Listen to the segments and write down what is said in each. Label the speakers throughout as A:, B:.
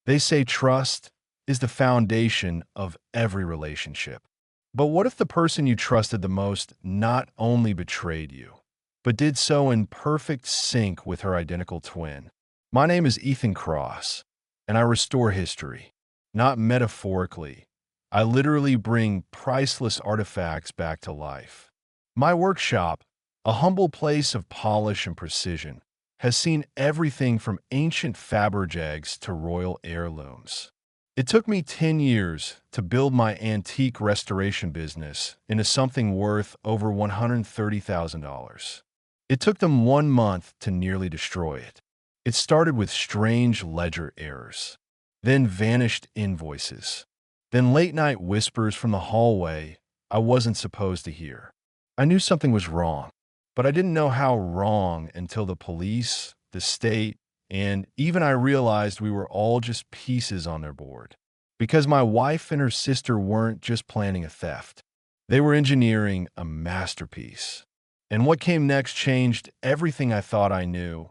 A: They say trust is the foundation of every relationship. But what if the person you trusted the most not only betrayed you, but did so in perfect sync with her identical twin? My name is Ethan Cross, and I restore history, not metaphorically. I literally bring priceless artifacts back to life. My workshop, a humble place of polish and precision, has seen everything from ancient Fabergés to royal heirlooms. It took me 10 years to build my antique restoration business into something worth over $130,000. It took them 1 month to nearly destroy it. It started with strange ledger errors, then vanished invoices, then late-night whispers from the hallway I wasn't supposed to hear. I knew something was wrong, but I didn't know how wrong until the police, the state, and even I realized we were all just pieces on their board. Because my wife and her sister weren't just planning a theft. They were engineering a masterpiece. And what came next changed everything I thought I knew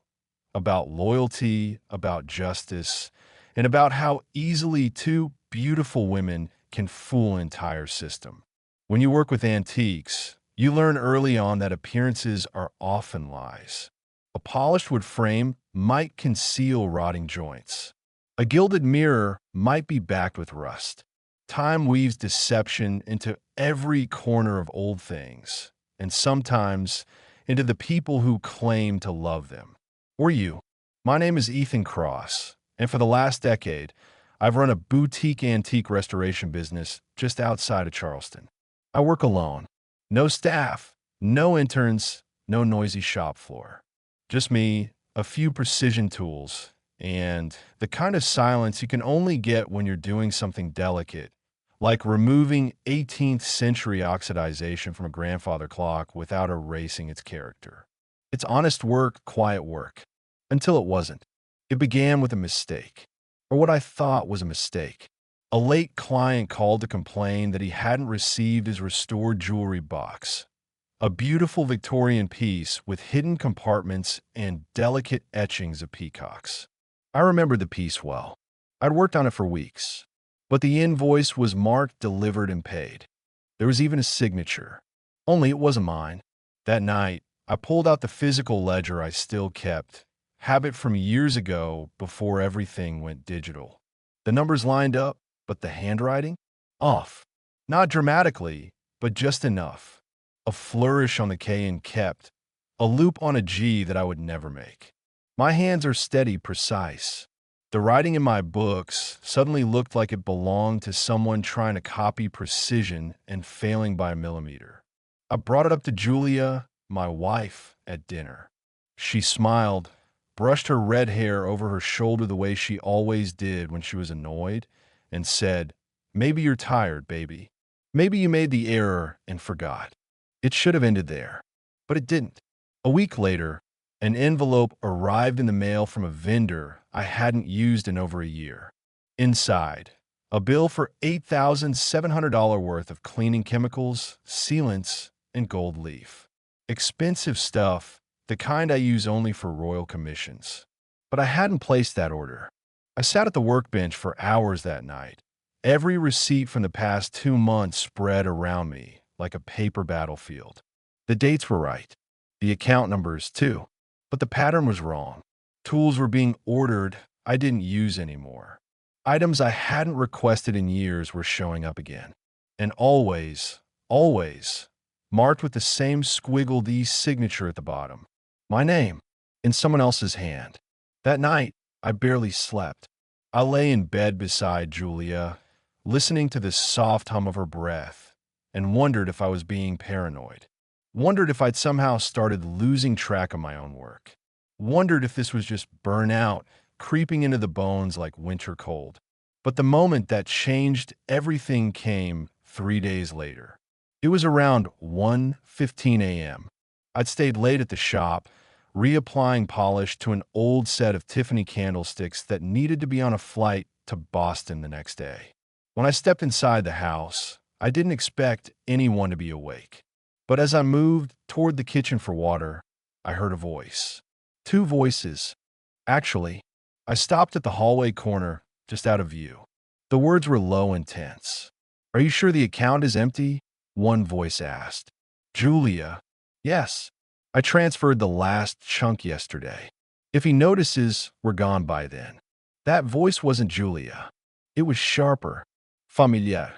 A: about loyalty, about justice, and about how easily two beautiful women can fool an entire system. When you work with antiques, you learn early on that appearances are often lies. A polished wood frame might conceal rotting joints. A gilded mirror might be backed with rust. Time weaves deception into every corner of old things, and sometimes into the people who claim to love them. Or you. My name is Ethan Cross, and for the last decade, I've run a boutique antique restoration business just outside of Charleston. I work alone. No staff, no interns, no noisy shop floor. Just me, a few precision tools, and the kind of silence you can only get when you're doing something delicate, like removing 18th century oxidization from a grandfather clock without erasing its character. It's honest work, quiet work. Until it wasn't. It began with a mistake, or what I thought was a mistake. A late client called to complain that he hadn't received his restored jewelry box. A beautiful Victorian piece with hidden compartments and delicate etchings of peacocks. I remembered the piece well. I'd worked on it for weeks, but the invoice was marked, delivered, and paid. There was even a signature. Only it wasn't mine. That night, I pulled out the physical ledger I still kept, habit from years ago before everything went digital. The numbers lined up, but the handwriting? Off. Not dramatically, but just enough. A flourish on the K and kept, a loop on a G that I would never make. My hands are steady, precise. The writing in my books suddenly looked like it belonged to someone trying to copy precision and failing by a millimeter. I brought it up to Julia, my wife, at dinner. She smiled, brushed her red hair over her shoulder the way she always did when she was annoyed, and said, "Maybe you're tired, baby. Maybe you made the error and forgot." It should have ended there, but it didn't. A week later, an envelope arrived in the mail from a vendor I hadn't used in over a year. Inside, a bill for $8,700 worth of cleaning chemicals, sealants, and gold leaf. Expensive stuff, the kind I use only for royal commissions. But I hadn't placed that order. I sat at the workbench for hours that night. Every receipt from the past 2 months spread around me like a paper battlefield. The dates were right. The account numbers, too. But the pattern was wrong. Tools were being ordered I didn't use anymore. Items I hadn't requested in years were showing up again. And always, marked with the same squiggled E signature at the bottom. My name, in someone else's hand. That night, I barely slept. I lay in bed beside Julia, listening to the soft hum of her breath, and wondered if I was being paranoid. Wondered if I'd somehow started losing track of my own work. Wondered if this was just burnout, creeping into the bones like winter cold. But the moment that changed everything came 3 days later. It was around 1:15 a.m. I'd stayed late at the shop, reapplying polish to an old set of Tiffany candlesticks that needed to be on a flight to Boston the next day. When I stepped inside the house, I didn't expect anyone to be awake. But as I moved toward the kitchen for water, I heard a voice. Two voices. Actually, I stopped at the hallway corner, just out of view. The words were low and tense. Are you sure the account is empty? One voice asked. Julia. Yes. I transferred the last chunk yesterday. If he notices, we're gone by then. That voice wasn't Julia. It was sharper, familiar,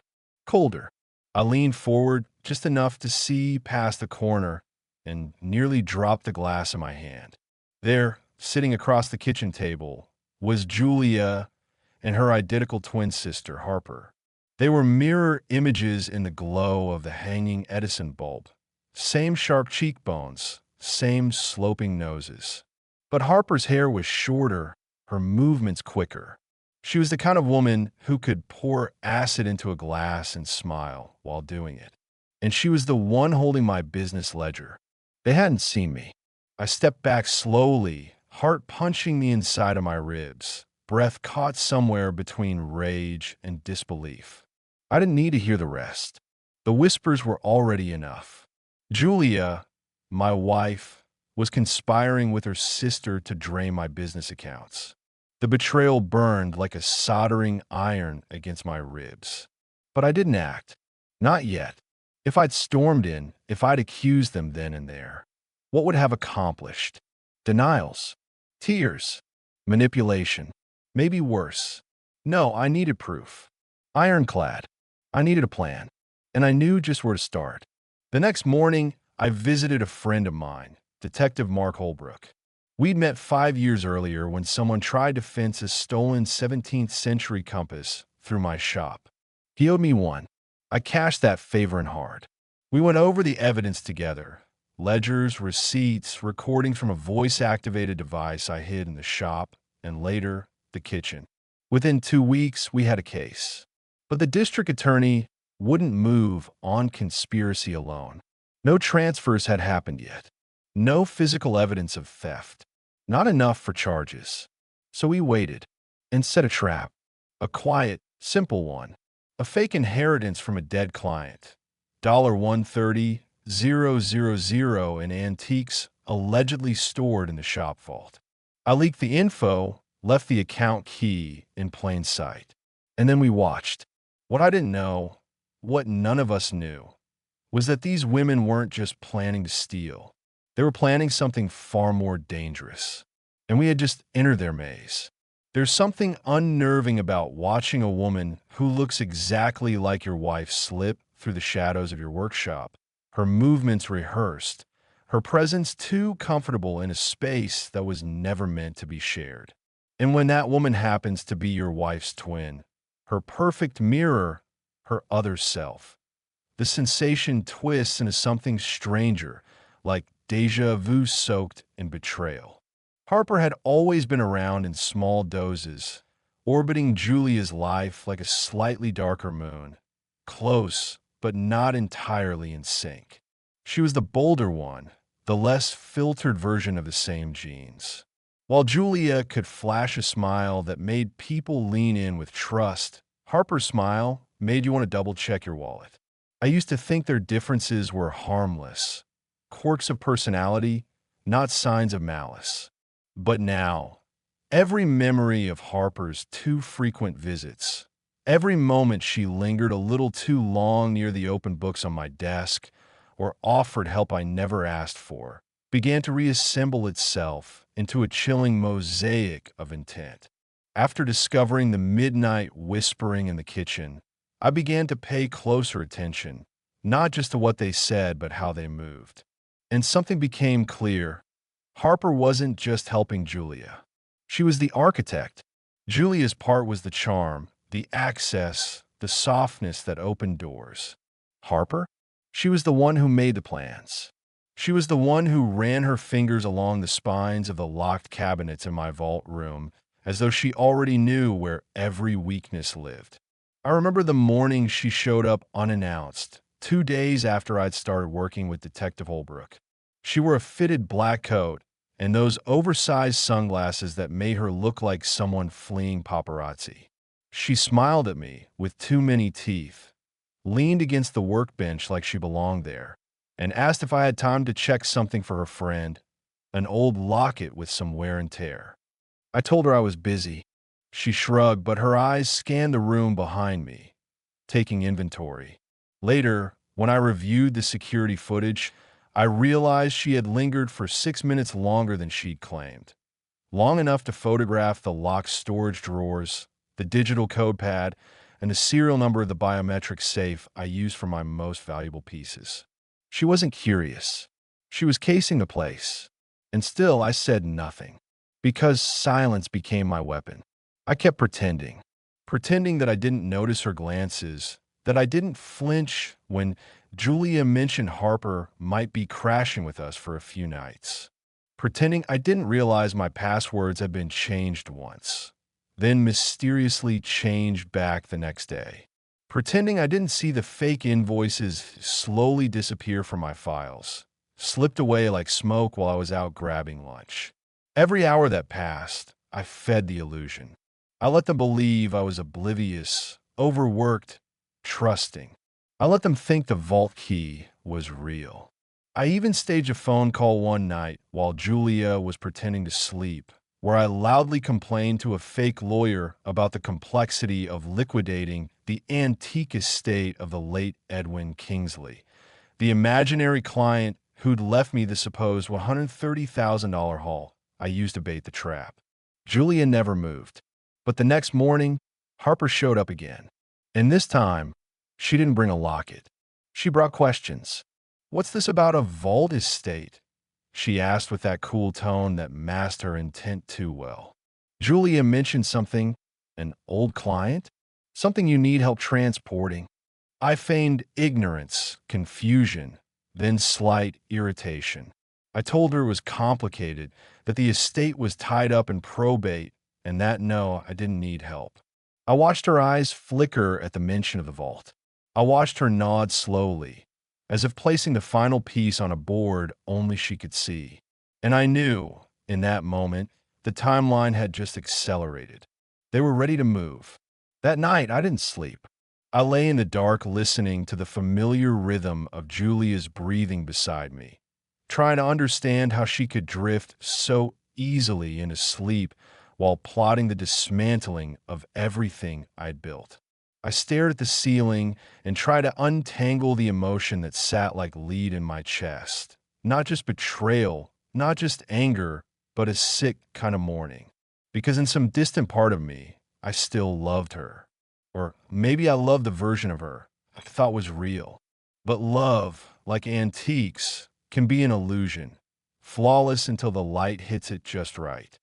A: colder. I leaned forward just enough to see past the corner and nearly dropped the glass in my hand. There, sitting across the kitchen table, was Julia and her identical twin sister, Harper. They were mirror images in the glow of the hanging Edison bulb. Same sharp cheekbones, same sloping noses. But Harper's hair was shorter, her movements quicker. She was the kind of woman who could pour acid into a glass and smile while doing it. And she was the one holding my business ledger. They hadn't seen me. I stepped back slowly, heart punching the inside of my ribs, breath caught somewhere between rage and disbelief. I didn't need to hear the rest. The whispers were already enough. Julia, my wife, was conspiring with her sister to drain my business accounts. The betrayal burned like a soldering iron against my ribs. But I didn't act. Not yet. If I'd stormed in, if I'd accused them then and there, what would have accomplished? Denials, tears, manipulation, maybe worse. No, I needed proof. Ironclad. I needed a plan. And I knew just where to start. The next morning, I visited a friend of mine, Detective Mark Holbrook. We'd met 5 years earlier when someone tried to fence a stolen 17th century compass through my shop. He owed me one. I cashed that favor in hard. We went over the evidence together. Ledgers, receipts, recordings from a voice-activated device I hid in the shop, and later, the kitchen. Within 2 weeks, we had a case. But the district attorney wouldn't move on conspiracy alone. No transfers had happened yet. No physical evidence of theft. Not enough for charges. So we waited and set a trap. A quiet, simple one. A fake inheritance from a dead client. $130,000 in antiques allegedly stored in the shop vault. I leaked the info, left the account key in plain sight. And then we watched. What I didn't know, what none of us knew, was that these women weren't just planning to steal. They were planning something far more dangerous. And we had just entered their maze. There's something unnerving about watching a woman who looks exactly like your wife slip through the shadows of your workshop, her movements rehearsed, her presence too comfortable in a space that was never meant to be shared. And when that woman happens to be your wife's twin, her perfect mirror, her other self, the sensation twists into something stranger, like déjà vu soaked in betrayal. Harper had always been around in small doses, orbiting Julia's life like a slightly darker moon, close but not entirely in sync. She was the bolder one, the less filtered version of the same genes. While Julia could flash a smile that made people lean in with trust, Harper's smile made you want to double-check your wallet. I used to think their differences were harmless, quirks of personality, not signs of malice. But now, every memory of Harper's too frequent visits, every moment she lingered a little too long near the open books on my desk or offered help I never asked for, began to reassemble itself into a chilling mosaic of intent. After discovering the midnight whispering in the kitchen, I began to pay closer attention, not just to what they said, but how they moved. And something became clear. Harper wasn't just helping Julia. She was the architect. Julia's part was the charm, the access, the softness that opened doors. Harper? She was the one who made the plans. She was the one who ran her fingers along the spines of the locked cabinets in my vault room, as though she already knew where every weakness lived. I remember the morning she showed up unannounced, 2 days after I'd started working with Detective Holbrook. She wore a fitted black coat and those oversized sunglasses that made her look like someone fleeing paparazzi. She smiled at me with too many teeth, leaned against the workbench like she belonged there, and asked if I had time to check something for her friend, an old locket with some wear and tear. I told her I was busy. She shrugged, but her eyes scanned the room behind me, taking inventory. Later, when I reviewed the security footage, I realized she had lingered for 6 minutes longer than she'd claimed. Long enough to photograph the locked storage drawers, the digital code pad, and the serial number of the biometric safe I used for my most valuable pieces. She wasn't curious. She was casing the place. And still, I said nothing. Because silence became my weapon. I kept pretending that I didn't notice her glances, that I didn't flinch when Julia mentioned Harper might be crashing with us for a few nights. Pretending I didn't realize my passwords had been changed once, then mysteriously changed back the next day. Pretending I didn't see the fake invoices slowly disappear from my files, slipped away like smoke while I was out grabbing lunch. Every hour that passed, I fed the illusion. I let them believe I was oblivious, overworked, trusting. I let them think the vault key was real. I even staged a phone call one night while Julia was pretending to sleep, where I loudly complained to a fake lawyer about the complexity of liquidating the antique estate of the late Edwin Kingsley, the imaginary client who'd left me the supposed $130,000 haul I used to bait the trap. Julia never moved. But the next morning, Harper showed up again. And this time, she didn't bring a locket. She brought questions. "What's this about a vault estate?" she asked with that cool tone that masked her intent too well. Julia mentioned something, an old client, something you need help transporting. I feigned ignorance, confusion, then slight irritation. I told her it was complicated, that the estate was tied up in probate, and that no, I didn't need help. I watched her eyes flicker at the mention of the vault. I watched her nod slowly, as if placing the final piece on a board only she could see. And I knew, in that moment, the timeline had just accelerated. They were ready to move. That night, I didn't sleep. I lay in the dark listening to the familiar rhythm of Julia's breathing beside me, trying to understand how she could drift so easily into sleep while plotting the dismantling of everything I'd built. I stared at the ceiling and tried to untangle the emotion that sat like lead in my chest. Not just betrayal, not just anger, but a sick kind of mourning. Because in some distant part of me, I still loved her. Or maybe I loved the version of her I thought was real. But love, like antiques, can be an illusion, flawless until the light hits it just right.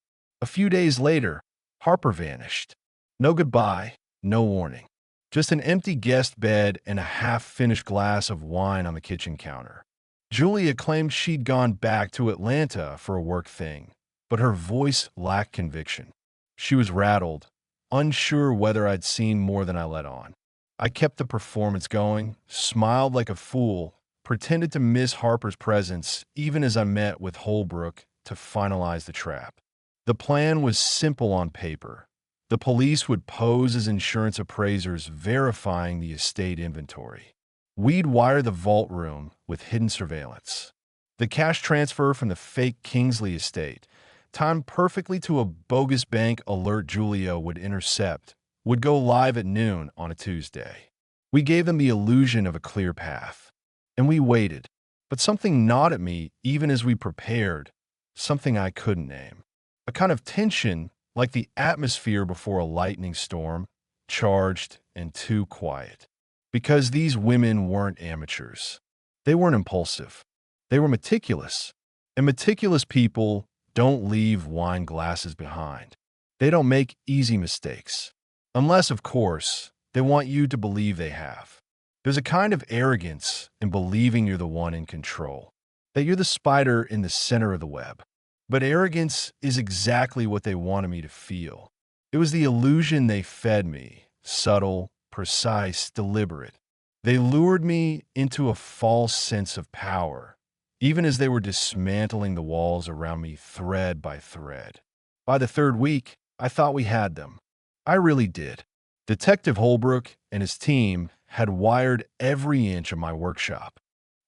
A: A few days later, Harper vanished. No goodbye, no warning. Just an empty guest bed and a half-finished glass of wine on the kitchen counter. Julia claimed she'd gone back to Atlanta for a work thing, but her voice lacked conviction. She was rattled, unsure whether I'd seen more than I let on. I kept the performance going, smiled like a fool, pretended to miss Harper's presence even as I met with Holbrook to finalize the trap. The plan was simple on paper. The police would pose as insurance appraisers verifying the estate inventory. We'd wire the vault room with hidden surveillance. The cash transfer from the fake Kingsley estate, timed perfectly to a bogus bank alert Julia would intercept, would go live at noon on a Tuesday. We gave them the illusion of a clear path. And we waited. But something gnawed at me even as we prepared, something I couldn't name. A kind of tension, like the atmosphere before a lightning storm, charged and too quiet. Because these women weren't amateurs. They weren't impulsive. They were meticulous. And meticulous people don't leave wine glasses behind. They don't make easy mistakes. Unless, of course, they want you to believe they have. There's a kind of arrogance in believing you're the one in control, that you're the spider in the center of the web. But arrogance is exactly what they wanted me to feel. It was the illusion they fed me, subtle, precise, deliberate. They lured me into a false sense of power, even as they were dismantling the walls around me thread by thread. By the third week, I thought we had them. I really did. Detective Holbrook and his team had wired every inch of my workshop.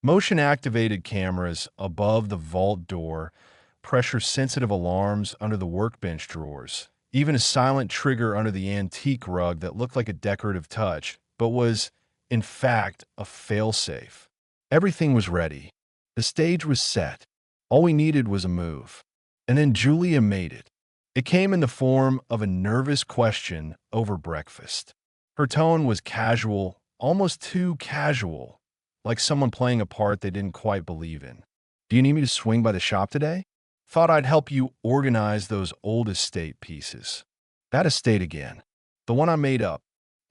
A: Motion-activated cameras above the vault door, pressure-sensitive alarms under the workbench drawers, even a silent trigger under the antique rug that looked like a decorative touch, but was, in fact, a failsafe. Everything was ready. The stage was set. All we needed was a move. And then Julia made it. It came in the form of a nervous question over breakfast. Her tone was casual, almost too casual, like someone playing a part they didn't quite believe in. Do you need me to swing by the shop today? Thought I'd help you organize those old estate pieces. That estate again. The one I made up.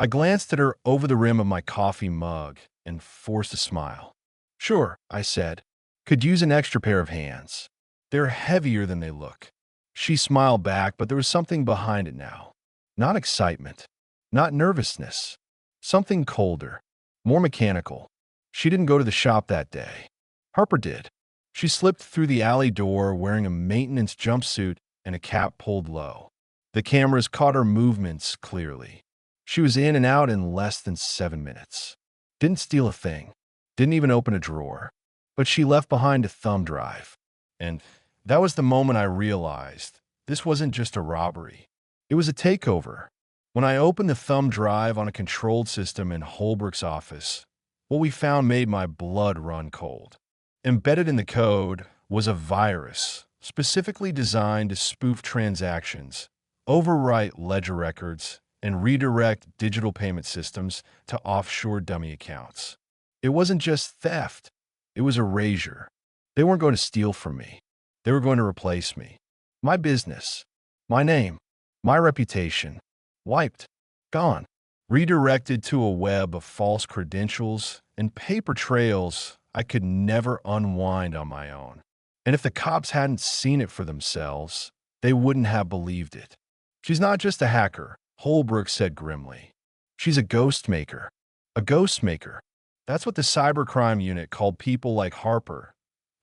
A: I glanced at her over the rim of my coffee mug and forced a smile. Sure, I said. Could use an extra pair of hands. They're heavier than they look. She smiled back, but there was something behind it now. Not excitement. Not nervousness. Something colder. More mechanical. She didn't go to the shop that day. Harper did. She slipped through the alley door wearing a maintenance jumpsuit and a cap pulled low. The cameras caught her movements clearly. She was in and out in less than 7 minutes. Didn't steal a thing. Didn't even open a drawer. But she left behind a thumb drive. And that was the moment I realized this wasn't just a robbery. It was a takeover. When I opened the thumb drive on a controlled system in Holbrook's office, what we found made my blood run cold. Embedded in the code was a virus specifically designed to spoof transactions, overwrite ledger records, and redirect digital payment systems to offshore dummy accounts. It wasn't just theft. It was erasure. They weren't going to steal from me. They were going to replace me. My business, my name, my reputation, wiped, gone, redirected to a web of false credentials and paper trails I could never unwind on my own. And if the cops hadn't seen it for themselves, they wouldn't have believed it. She's not just a hacker, Holbrook said grimly. She's a ghost maker. A ghost maker. That's what the cybercrime unit called people like Harper.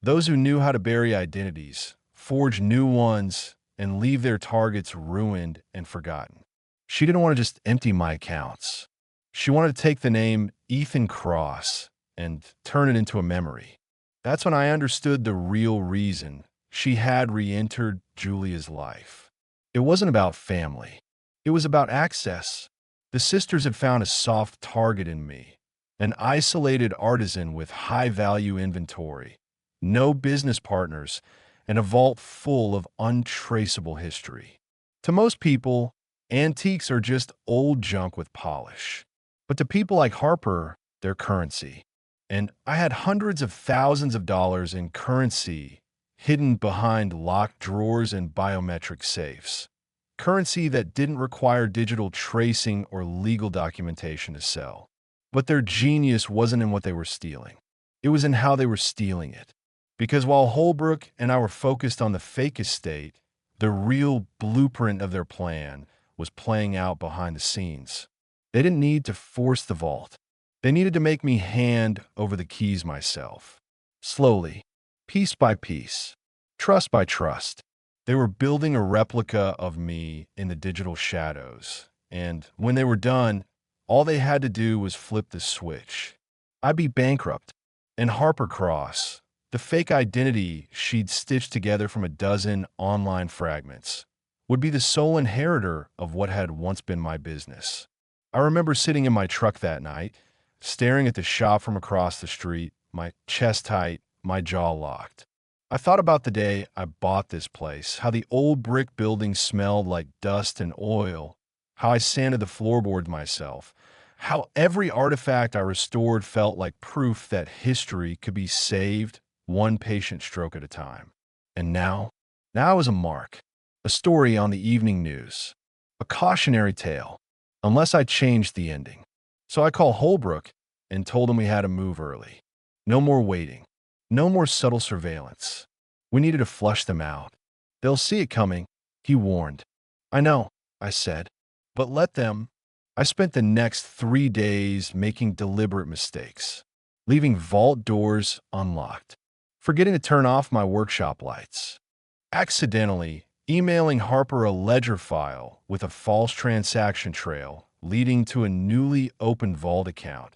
A: Those who knew how to bury identities, forge new ones, and leave their targets ruined and forgotten. She didn't want to just empty my accounts. She wanted to take the name Ethan Cross and turn it into a memory. That's when I understood the real reason she had re-entered Julia's life. It wasn't about family. It was about access. The sisters had found a soft target in me, an isolated artisan with high-value inventory, no business partners, and a vault full of untraceable history. To most people, antiques are just old junk with polish. But to people like Harper, they're currency. And I had hundreds of thousands of dollars in currency hidden behind locked drawers and biometric safes. Currency that didn't require digital tracing or legal documentation to sell. But their genius wasn't in what they were stealing. It was in how they were stealing it. Because while Holbrook and I were focused on the fake estate, the real blueprint of their plan was playing out behind the scenes. They didn't need to force the vault. They needed to make me hand over the keys myself. Slowly, piece by piece, trust by trust. They were building a replica of me in the digital shadows. And when they were done, all they had to do was flip the switch. I'd be bankrupt. And Harper Cross, the fake identity she'd stitched together from a dozen online fragments, would be the sole inheritor of what had once been my business. I remember sitting in my truck that night, staring at the shop from across the street, my chest tight, my jaw locked. I thought about the day I bought this place, how the old brick building smelled like dust and oil, how I sanded the floorboards myself, how every artifact I restored felt like proof that history could be saved one patient stroke at a time. And now is a mark, a story on the evening news, a cautionary tale, unless I changed the ending. So I called Holbrook and told him we had to move early. No more waiting. No more subtle surveillance. We needed to flush them out. They'll see it coming, he warned. I know, I said, but let them. I spent the next 3 days making deliberate mistakes, leaving vault doors unlocked, forgetting to turn off my workshop lights, accidentally emailing Harper a ledger file with a false transaction trail leading to a newly opened vault account,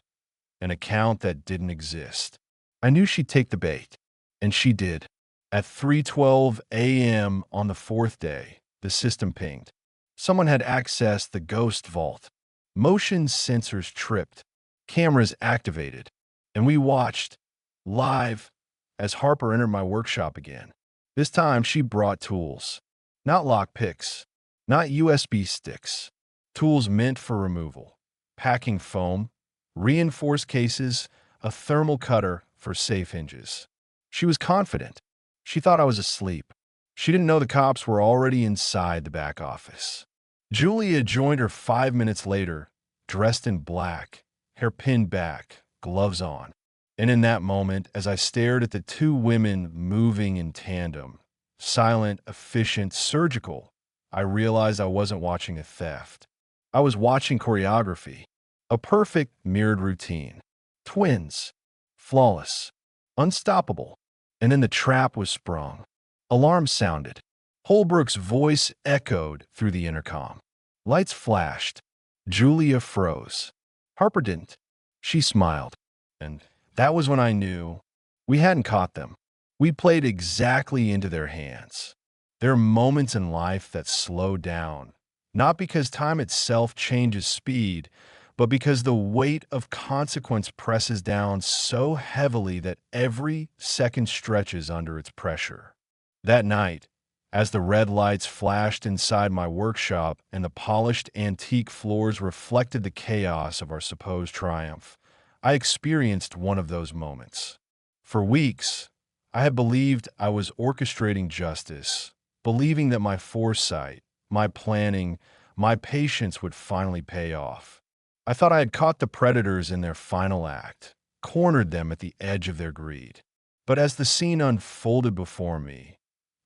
A: an account that didn't exist. I knew she'd take the bait, and she did. At 3:12 a.m. on the 4th day, the system pinged. Someone had accessed the ghost vault. Motion sensors tripped, cameras activated, and we watched, live, as Harper entered my workshop again. This time she brought tools. Not lockpicks, not USB sticks. Tools meant for removal. Packing foam, reinforced cases, a thermal cutter for safe hinges. She was confident. She thought I was asleep. She didn't know the cops were already inside the back office. Julia joined her 5 minutes later, dressed in black, hair pinned back, gloves on. And in that moment, as I stared at the two women moving in tandem, silent, efficient, surgical, I realized I wasn't watching a theft. I was watching choreography, a perfect mirrored routine. Twins, flawless, unstoppable. And then the trap was sprung. Alarm sounded. Holbrook's voice echoed through the intercom. Lights flashed. Julia froze. Harper didn't. She smiled. And that was when I knew we hadn't caught them. We played exactly into their hands. There are moments in life that slow down, not because time itself changes speed, but because the weight of consequence presses down so heavily that every second stretches under its pressure. That night, as the red lights flashed inside my workshop and the polished antique floors reflected the chaos of our supposed triumph, I experienced one of those moments. For weeks, I had believed I was orchestrating justice, believing that my foresight, my planning, my patience would finally pay off. I thought I had caught the predators in their final act, cornered them at the edge of their greed. But as the scene unfolded before me,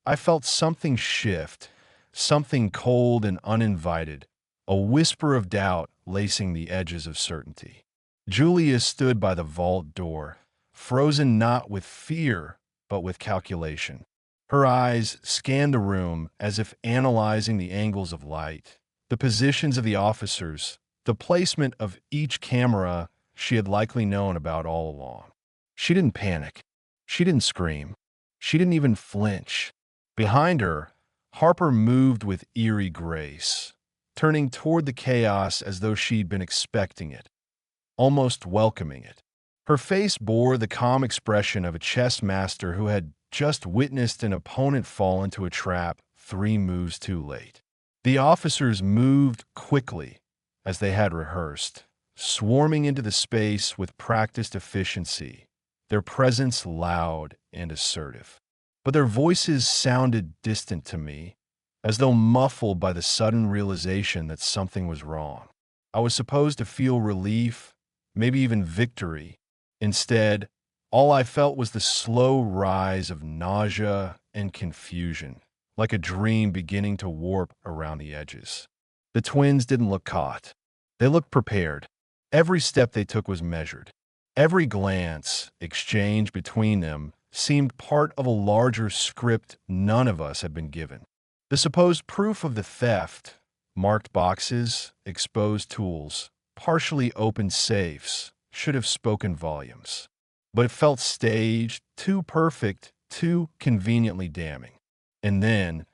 A: I felt something shift, something cold and uninvited, a whisper of doubt lacing the edges of certainty. Julia stood by the vault door, frozen not with fear, but with calculation. Her eyes scanned the room as if analyzing the angles of light, the positions of the officers, the placement of each camera she had likely known about all along. She didn't panic. She didn't scream. She didn't even flinch. Behind her, Harper moved with eerie grace, turning toward the chaos as though she'd been expecting it, almost welcoming it. Her face bore the calm expression of a chess master who had just witnessed an opponent fall into a trap 3 moves too late. The officers moved quickly, as they had rehearsed, swarming into the space with practiced efficiency, their presence loud and assertive. But their voices sounded distant to me, as though muffled by the sudden realization that something was wrong. I was supposed to feel relief, maybe even victory. Instead, all I felt was the slow rise of nausea and confusion, like a dream beginning to warp around the edges. The twins didn't look caught. They looked prepared. Every step they took was measured. Every glance exchanged between them seemed part of a larger script none of us had been given. The supposed proof of the theft, marked boxes, exposed tools, partially opened safes, should have spoken volumes. But it felt staged, too perfect, too conveniently damning. And then,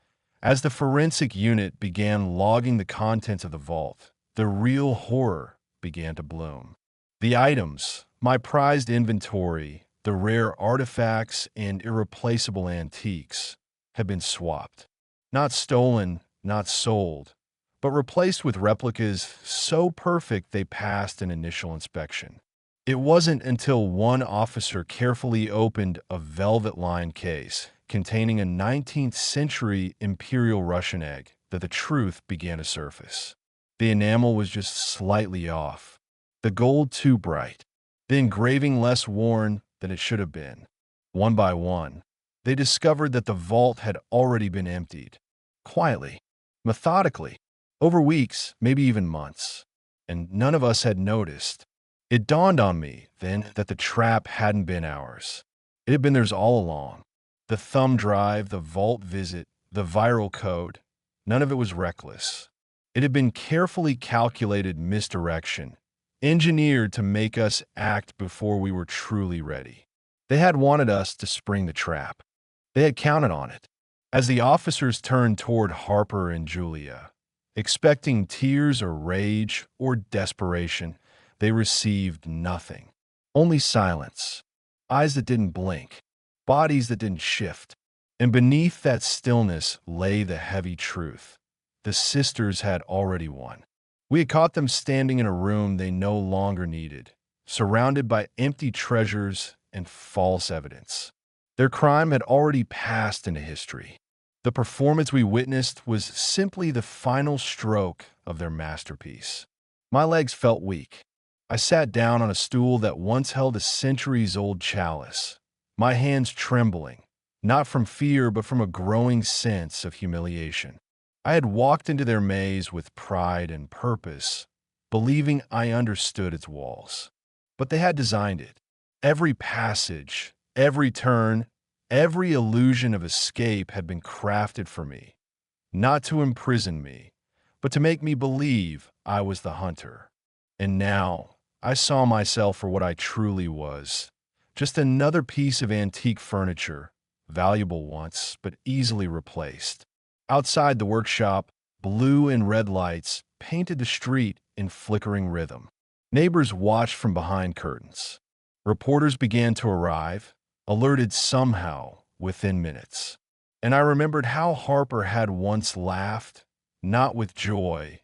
A: as the forensic unit began logging the contents of the vault, the real horror began to bloom. The items, my prized inventory, the rare artifacts and irreplaceable antiques, had been swapped. Not stolen, not sold, but replaced with replicas so perfect they passed an initial inspection. It wasn't until one officer carefully opened a velvet-lined case containing a 19th century Imperial Russian egg that the truth began to surface. The enamel was just slightly off, the gold too bright, the engraving less worn than it should have been. One by one, they discovered that the vault had already been emptied, quietly, methodically, over weeks, maybe even months, and none of us had noticed. It dawned on me then that the trap hadn't been ours. It had been theirs all along. The thumb drive, the vault visit, the viral code, none of it was reckless. It had been carefully calculated misdirection, engineered to make us act before we were truly ready. They had wanted us to spring the trap. They had counted on it. As the officers turned toward Harper and Julia, Expecting tears or rage or desperation, they received nothing. Only silence, eyes that didn't blink, bodies that didn't shift. And beneath that stillness lay the heavy truth. The sisters had already won. We had caught them standing in a room they no longer needed, surrounded by empty treasures and false evidence. Their crime had already passed into history. The performance we witnessed was simply the final stroke of their masterpiece. My legs felt weak. I sat down on a stool that once held a centuries-old chalice, my hands trembling, not from fear but from a growing sense of humiliation. I had walked into their maze with pride and purpose, believing I understood its walls. But they had designed it. Every passage, every turn, every illusion of escape had been crafted for me, not to imprison me, but to make me believe I was the hunter. And now I saw myself for what I truly was, just another piece of antique furniture, valuable once, but easily replaced. Outside the workshop, blue and red lights painted the street in flickering rhythm. Neighbors watched from behind curtains. Reporters began to arrive, alerted somehow within minutes. And I remembered how Harper had once laughed, not with joy,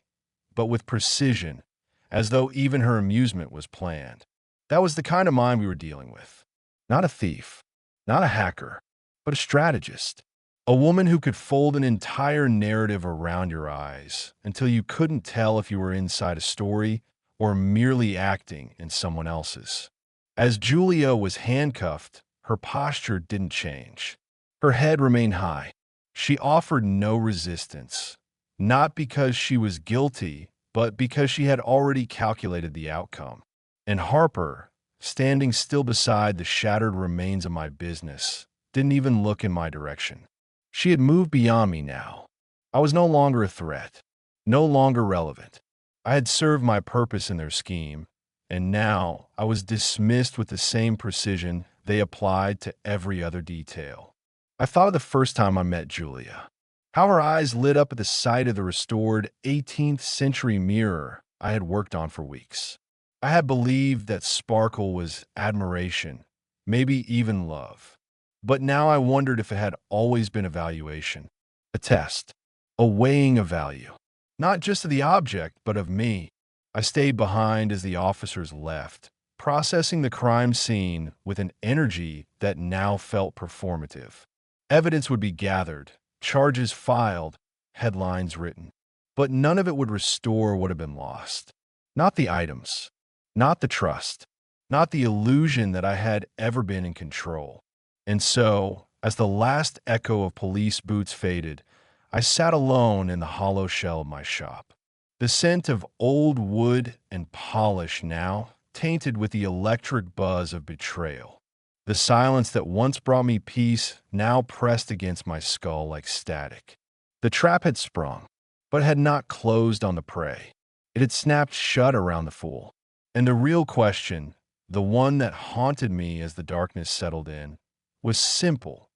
A: but with precision, as though even her amusement was planned. That was the kind of mind we were dealing with. Not a thief, not a hacker, but a strategist. A woman who could fold an entire narrative around your eyes until you couldn't tell if you were inside a story or merely acting in someone else's. As Julia was handcuffed, her posture didn't change. Her head remained high. She offered no resistance, not because she was guilty, but because she had already calculated the outcome. And Harper, standing still beside the shattered remains of my business, didn't even look in my direction. She had moved beyond me now. I was no longer a threat, no longer relevant. I had served my purpose in their scheme, and now I was dismissed with the same precision they applied to every other detail. I thought of the first time I met Julia, how her eyes lit up at the sight of the restored 18th century mirror I had worked on for weeks. I had believed that sparkle was admiration, maybe even love. But now I wondered if it had always been a valuation, a test, a weighing of value, not just of the object, but of me. I stayed behind as the officers left, processing the crime scene with an energy that now felt performative. Evidence would be gathered, charges filed, headlines written, but none of it would restore what had been lost. Not the items, not the trust, not the illusion that I had ever been in control. And so, as the last echo of police boots faded, I sat alone in the hollow shell of my shop. The scent of old wood and polish now tainted with the electric buzz of betrayal. The silence that once brought me peace now pressed against my skull like static. The trap had sprung, but had not closed on the prey. It had snapped shut around the fool. And the real question, the one that haunted me as the darkness settled in, was simple.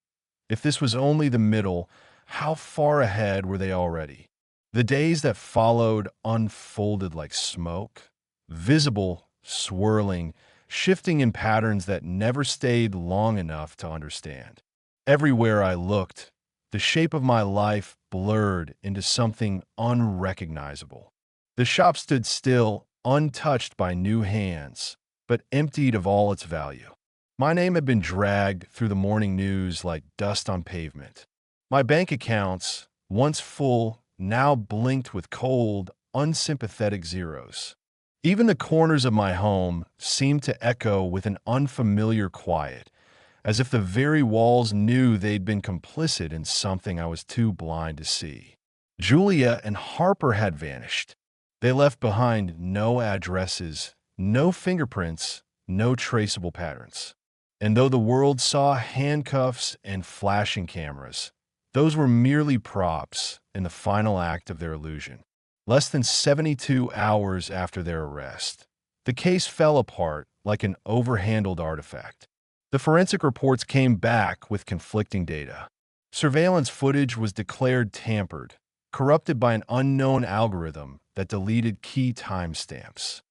A: If this was only the middle, how far ahead were they already? The days that followed unfolded like smoke, visible, swirling, shifting in patterns that never stayed long enough to understand. Everywhere I looked, the shape of my life blurred into something unrecognizable. The shop stood still, untouched by new hands, but emptied of all its value. My name had been dragged through the morning news like dust on pavement. My bank accounts, once full, now blinked with cold, unsympathetic zeros. Even the corners of my home seemed to echo with an unfamiliar quiet, as if the very walls knew they'd been complicit in something I was too blind to see. Julia and Harper had vanished. They left behind no addresses, no fingerprints, no traceable patterns. And though the world saw handcuffs and flashing cameras, those were merely props in the final act of their illusion. Less than 72 hours after their arrest, the case fell apart like an overhandled artifact. The forensic reports came back with conflicting data. Surveillance footage was declared tampered. corrupted by an unknown algorithm that deleted key timestamps.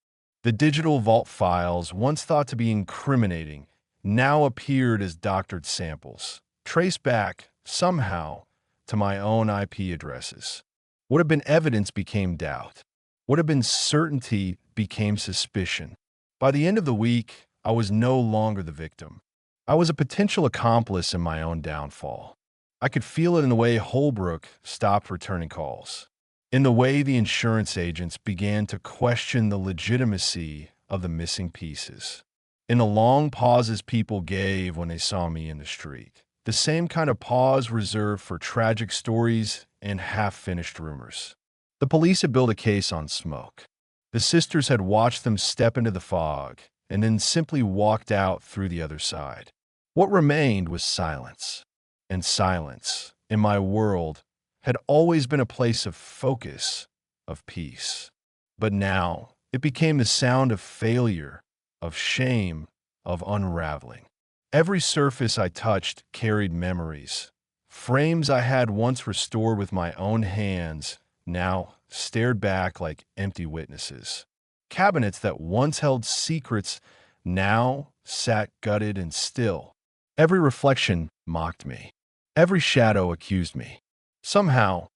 A: The digital vault files, once thought to be incriminating, now appeared as doctored samples, traced back, somehow, to my own IP addresses. What had been evidence became doubt. What had been certainty became suspicion. By the end of the week, I was no longer the victim. I was a potential accomplice in my own downfall. I could feel it in the way Holbrook stopped returning calls, in the way the insurance agents began to question the legitimacy of the missing pieces, in the long pauses people gave when they saw me in the street, the same kind of pause reserved for tragic stories and half-finished rumors. The police had built a case on smoke. The sisters had watched them step into the fog and then simply walked out through the other side. What remained was silence. And silence, in my world, had always been a place of focus, of peace. But now it became the sound of failure, of shame, of unraveling. Every surface I touched carried memories. Frames I had once restored with my own hands now stared back like empty witnesses. Cabinets that once held secrets now sat gutted and still. Every reflection mocked me. Every shadow accused me. Somehow,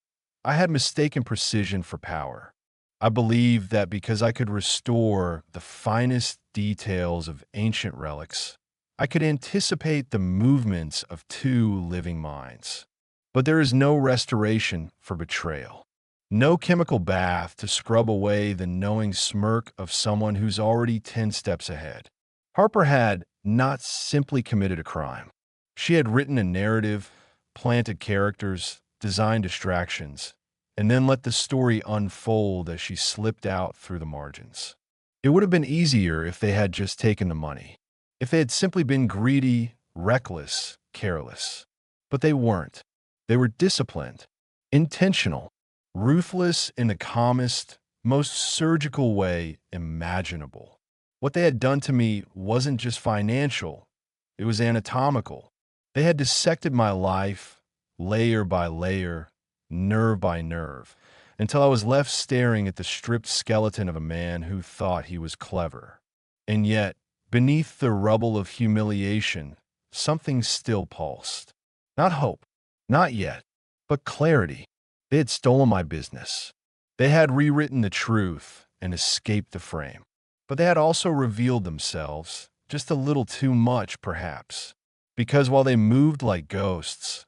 A: I had mistaken precision for power. I believed that because I could restore the finest details of ancient relics, I could anticipate the movements of two living minds. But there is no restoration for betrayal. No chemical bath to scrub away the knowing smirk of someone who's already 10 steps ahead. Harper had not simply committed a crime. She had written a narrative, planted characters, designed distractions, and then let the story unfold as she slipped out through the margins. It would have been easier if they had just taken the money, if they had simply been greedy, reckless, careless. But they weren't. They were disciplined, intentional, ruthless in the calmest, most surgical way imaginable. What they had done to me wasn't just financial, it was anatomical. They had dissected my life, layer by layer, nerve by nerve, until I was left staring at the stripped skeleton of a man who thought he was clever. And yet, beneath the rubble of humiliation, something still pulsed. Not hope, not yet, but clarity. They had stolen my business. They had rewritten the truth and escaped the frame. But they had also revealed themselves, just a little too much, perhaps. Because while they moved like ghosts,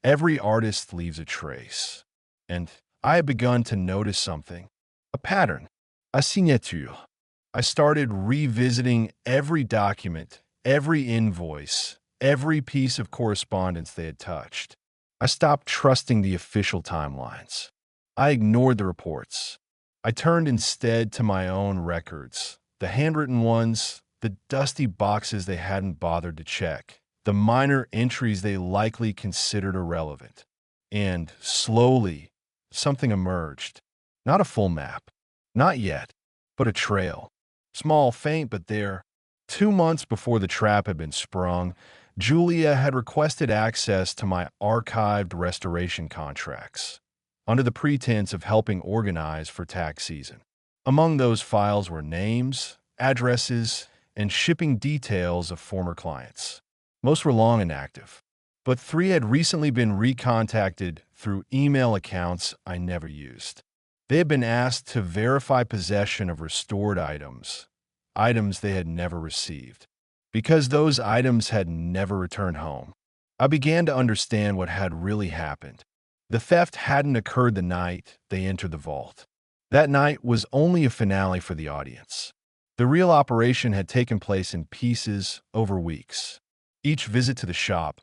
A: every artist leaves a trace. And I had begun to notice something, a pattern, a signature. I started revisiting every document, every invoice, every piece of correspondence they had touched. I stopped trusting the official timelines. I ignored the reports. I turned instead to my own records, the handwritten ones, the dusty boxes they hadn't bothered to check, the minor entries they likely considered irrelevant. And slowly, something emerged. Not a full map. Not yet, but a trail. Small, faint, but there. 2 months before the trap had been sprung, Julia had requested access to my archived restoration contracts, under the pretense of helping organize for tax season. Among those files were names, addresses, and shipping details of former clients. Most were long inactive, but 3 had recently been recontacted through email accounts I never used. They had been asked to verify possession of restored items, items they had never received. Because those items had never returned home, I began to understand what had really happened. The theft hadn't occurred the night they entered the vault. That night was only a finale for the audience. The real operation had taken place in pieces over weeks. Each visit to the shop,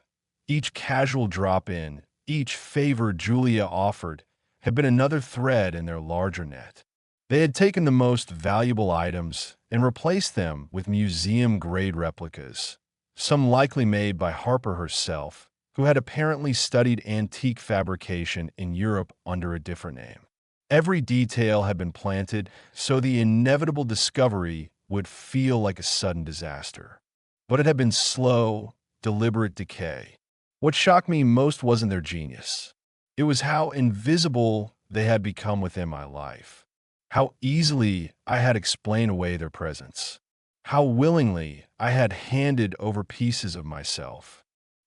A: each casual drop-in, each favor Julia offered had been another thread in their larger net. They had taken the most valuable items and replaced them with museum-grade replicas, some likely made by Harper herself, who had apparently studied antique fabrication in Europe under a different name. Every detail had been planted so the inevitable discovery would feel like a sudden disaster. But it had been slow, deliberate decay. What shocked me most wasn't their genius. It was how invisible they had become within my life. How easily I had explained away their presence. How willingly I had handed over pieces of myself.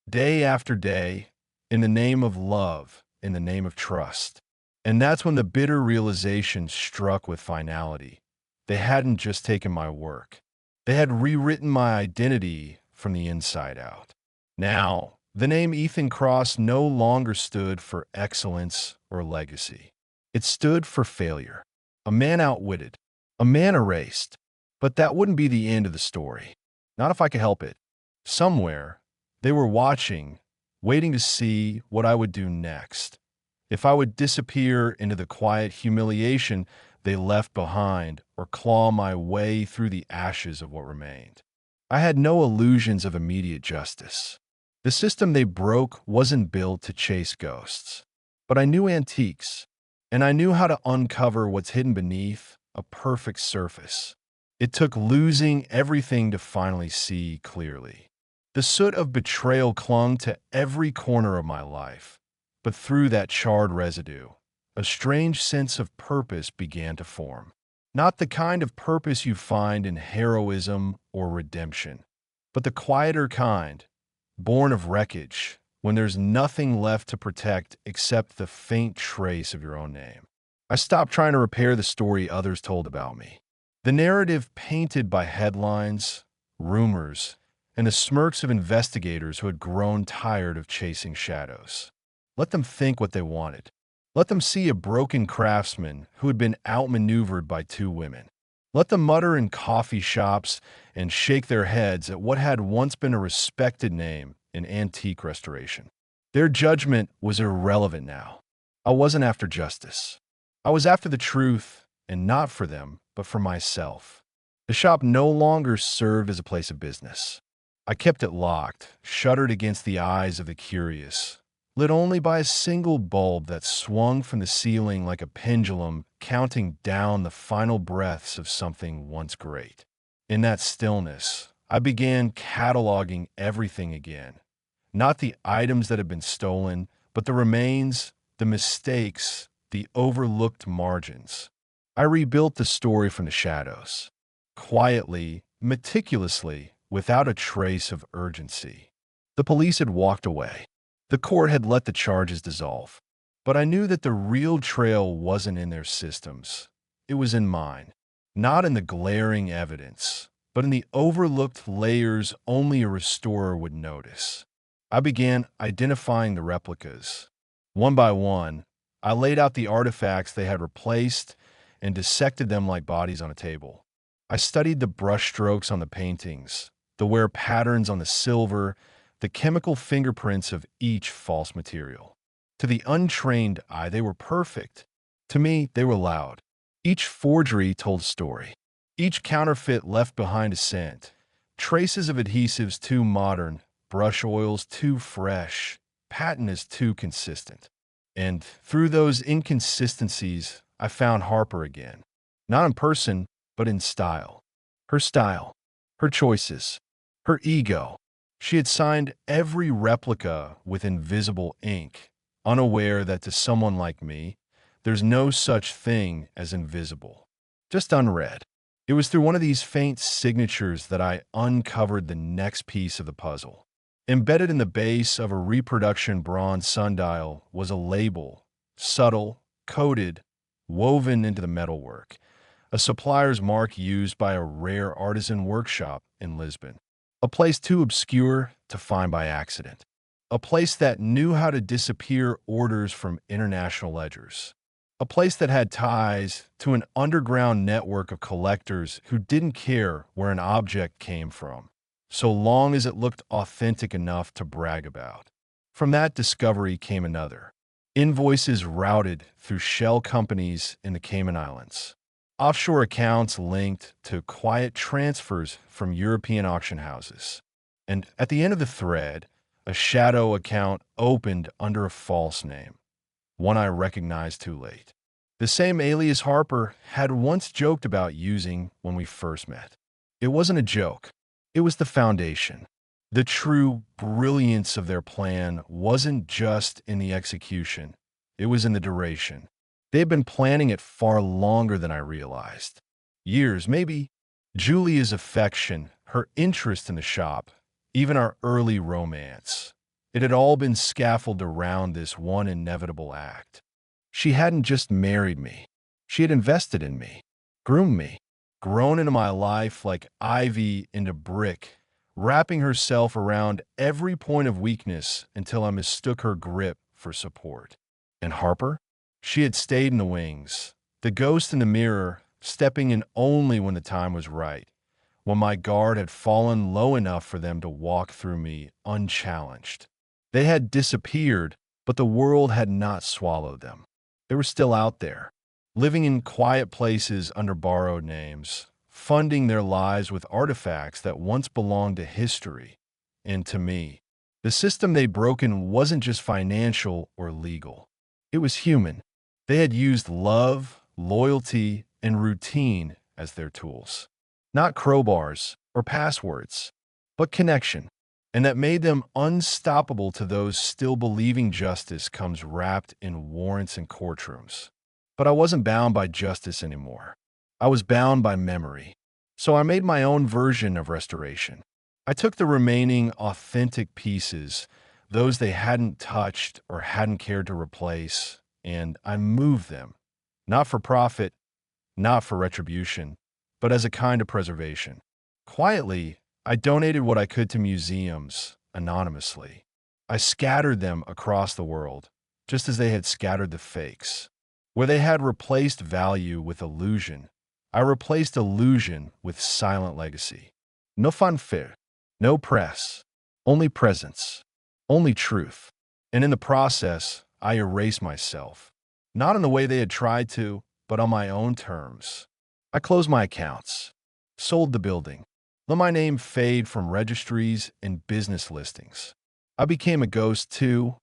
A: Day after day, in the name of love, in the name of trust. And that's when the bitter realization struck with finality. They hadn't just taken my work. They had rewritten my identity from the inside out. Now, the name Ethan Cross no longer stood for excellence or legacy. It stood for failure. A man outwitted. A man erased. But that wouldn't be the end of the story. Not if I could help it. Somewhere, they were watching, waiting to see what I would do next. If I would disappear into the quiet humiliation they left behind or claw my way through the ashes of what remained. I had no illusions of immediate justice. The system they broke wasn't built to chase ghosts. But I knew antiques, and I knew how to uncover what's hidden beneath a perfect surface. It took losing everything to finally see clearly. The soot of betrayal clung to every corner of my life, but through that charred residue, a strange sense of purpose began to form. Not the kind of purpose you find in heroism or redemption, but the quieter kind, born of wreckage, when there's nothing left to protect except the faint trace of your own name. I stopped trying to repair the story others told about me. The narrative painted by headlines, rumors, and the smirks of investigators who had grown tired of chasing shadows. Let them think what they wanted. Let them see a broken craftsman who had been outmaneuvered by two women. Let them mutter in coffee shops and shake their heads at what had once been a respected name in antique restoration. Their judgment was irrelevant now. I wasn't after justice. I was after the truth, and not for them, but for myself. The shop no longer served as a place of business. I kept it locked, shuttered against the eyes of the curious, lit only by a single bulb that swung from the ceiling like a pendulum, counting down the final breaths of something once great. In that stillness, I began cataloging everything again. Not the items that had been stolen, but the remains, the mistakes, the overlooked margins. I rebuilt the story from the shadows, quietly, meticulously, without a trace of urgency. The police had walked away. The court had let the charges dissolve. But I knew that the real trail wasn't in their systems. It was in mine. Not in the glaring evidence, but in the overlooked layers only a restorer would notice. I began identifying the replicas. One by one, I laid out the artifacts they had replaced and dissected them like bodies on a table. I studied the brushstrokes on the paintings, the wear patterns on the silver, the chemical fingerprints of each false material. To the untrained eye, they were perfect. To me, they were loud. Each forgery told a story. Each counterfeit left behind a scent. Traces of adhesives too modern, brush oils too fresh, patina is too consistent. And through those inconsistencies, I found Harper again. Not in person, but in style. Her style, her choices, her ego. She had signed every replica with invisible ink, unaware that to someone like me, there's no such thing as invisible, just unread. It was through one of these faint signatures that I uncovered the next piece of the puzzle. Embedded in the base of a reproduction bronze sundial was a label, subtle, coded, woven into the metalwork, a supplier's mark used by a rare artisan workshop in Lisbon. A place too obscure to find by accident. A place that knew how to disappear orders from international ledgers. A place that had ties to an underground network of collectors who didn't care where an object came from, so long as it looked authentic enough to brag about. From that discovery came another. Invoices routed through shell companies in the Cayman Islands. Offshore accounts linked to quiet transfers from European auction houses. And at the end of the thread, a shadow account opened under a false name, one I recognized too late. The same alias Harper had once joked about using when we first met. It wasn't a joke. It was the foundation. The true brilliance of their plan wasn't just in the execution. It was in the duration. They had been planning it far longer than I realized. Years, maybe. Julia's affection, her interest in the shop, even our early romance. It had all been scaffolded around this one inevitable act. She hadn't just married me. She had invested in me, groomed me, grown into my life like ivy into brick, wrapping herself around every point of weakness until I mistook her grip for support. And Harper? She had stayed in the wings, the ghost in the mirror, stepping in only when the time was right, when my guard had fallen low enough for them to walk through me unchallenged. They had disappeared, but the world had not swallowed them. They were still out there, living in quiet places under borrowed names, funding their lives with artifacts that once belonged to history and to me. The system they'd broken wasn't just financial or legal. It was human. They had used love, loyalty, and routine as their tools. Not crowbars or passwords, but connection. And that made them unstoppable to those still believing justice comes wrapped in warrants and courtrooms. But I wasn't bound by justice anymore. I was bound by memory. So I made my own version of restoration. I took the remaining authentic pieces, those they hadn't touched or hadn't cared to replace, and I moved them. Not for profit, not for retribution, but as a kind of preservation. Quietly, I donated what I could to museums, anonymously. I scattered them across the world, just as they had scattered the fakes. Where they had replaced value with illusion, I replaced illusion with silent legacy. No fanfare, no press, only presence, only truth. And in the process, I erased myself. Not in the way they had tried to, but on my own terms. I closed my accounts, sold the building, let my name fade from registries and business listings. I became a ghost too,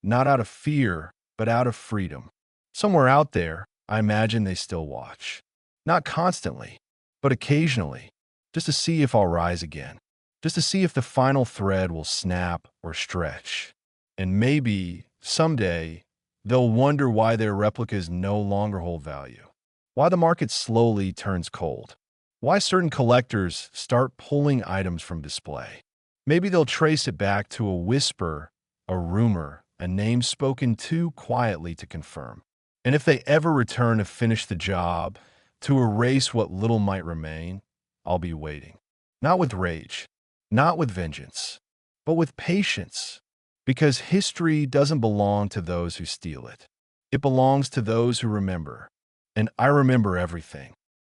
A: not out of fear, but out of freedom. Somewhere out there, I imagine they still watch. Not constantly, but occasionally, just to see if I'll rise again, just to see if the final thread will snap or stretch. And maybe, someday, they'll wonder why their replicas no longer hold value, why the market slowly turns cold, why certain collectors start pulling items from display. Maybe they'll trace it back to a whisper, a rumor, a name spoken too quietly to confirm. And if they ever return to finish the job, to erase what little might remain, I'll be waiting. Not with rage, not with vengeance, but with patience. Because history doesn't belong to those who steal it. It belongs to those who remember. And I remember everything.